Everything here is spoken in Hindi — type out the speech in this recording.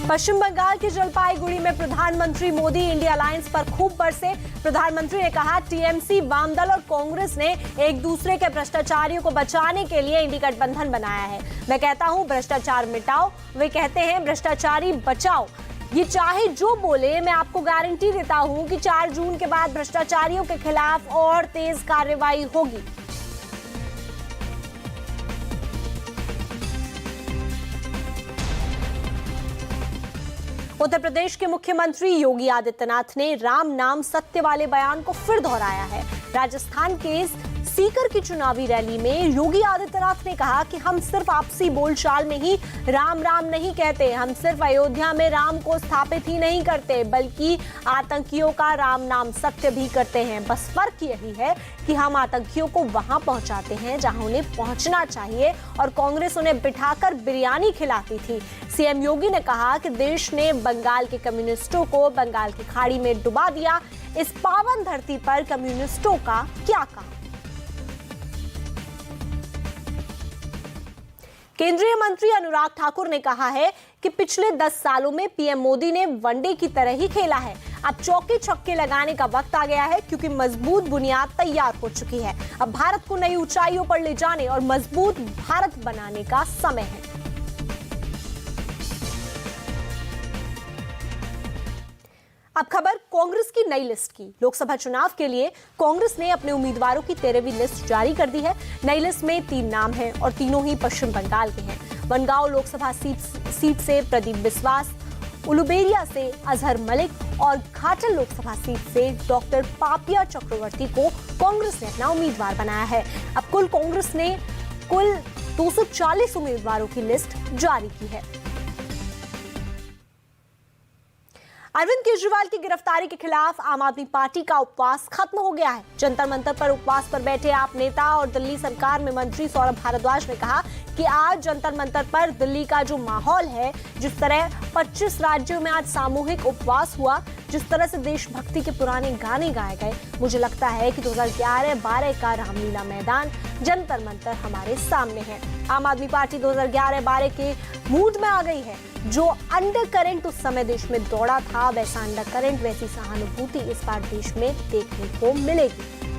पश्चिम बंगाल के जलपाईगुड़ी में प्रधानमंत्री मोदी इंडिया अलायंस पर खूब बरसे। प्रधानमंत्री ने कहा, टीएमसी, वामदल और कांग्रेस ने एक दूसरे के भ्रष्टाचारियों को बचाने के लिए इंडी गठबंधन बनाया है। मैं कहता हूं भ्रष्टाचार मिटाओ, वे कहते हैं भ्रष्टाचारी बचाओ। ये चाहे जो बोले, मैं आपको गारंटी देता हूं कि 4 जून के बाद भ्रष्टाचारियों के खिलाफ और तेज कार्रवाई होगी। उत्तर प्रदेश के मुख्यमंत्री योगी आदित्यनाथ ने राम नाम सत्य वाले बयान को फिर दोहराया है। राजस्थान के सीकर की चुनावी रैली में योगी आदित्यनाथ ने कहा कि हम सिर्फ आपसी बोलचाल में ही राम राम नहीं कहते, हम सिर्फ अयोध्या में राम को स्थापित ही नहीं करते, बल्कि आतंकियों का राम नाम सत्य भी करते हैं। बस फर्क यही है कि हम आतंकियों को वहां पहुंचाते हैं जहां उन्हें पहुंचना चाहिए, और कांग्रेस उन्हें बिठाकर बिरयानी खिलाती थी। सीएम योगी ने कहा कि देश ने बंगाल के कम्युनिस्टों को बंगाल की खाड़ी में डुबा दिया। इस पावन धरती पर कम्युनिस्टों का क्या काम। केंद्रीय मंत्री अनुराग ठाकुर ने कहा है कि पिछले 10 सालों में पीएम मोदी ने वनडे की तरह ही खेला है। अब चौके छक्के लगाने का वक्त आ गया है, क्योंकि मजबूत बुनियाद तैयार हो चुकी है। अब भारत को नई ऊंचाइयों पर ले जाने और मजबूत भारत बनाने का समय है। अब खबर कांग्रेस की नई लिस्ट की। लोकसभा चुनाव के लिए कांग्रेस ने अपने उम्मीदवारों की 13वीं लिस्ट जारी कर दी है। नई लिस्ट में 3 नाम हैं और तीनों ही पश्चिम बंगाल के हैं। बनगांव लोकसभा सीट से प्रदीप बिस्वास, उलुबेरिया से अजहर मलिक और घाटल लोकसभा सीट से डॉक्टर पापिया चक्रवर्ती को कांग्रेस ने अपना उम्मीदवार बनाया है। अब कांग्रेस ने कुल 240 उम्मीदवारों की लिस्ट जारी की है। अरविंद केजरीवाल की गिरफ्तारी के खिलाफ आम आदमी पार्टी का उपवास खत्म हो गया है। जंतर मंतर पर उपवास पर बैठे आप नेता और दिल्ली सरकार में मंत्री सौरभ भारद्वाज ने कहा कि आज जंतर मंतर पर दिल्ली का जो माहौल है, जिस तरह 25 राज्यों में आज सामूहिक उपवास हुआ, जिस तरह से देशभक्ति के पुराने गाने गाए गए, मुझे लगता है कि 2011-12 का रामलीला मैदान जंतर मंतर हमारे सामने है। आम आदमी पार्टी 2011-12 के मूड में आ गई है। जो अंडर करंट उस समय देश में दौड़ा था, वैसा अंडर करंट, वैसी सहानुभूति इस बार देश में देखने को मिलेगी।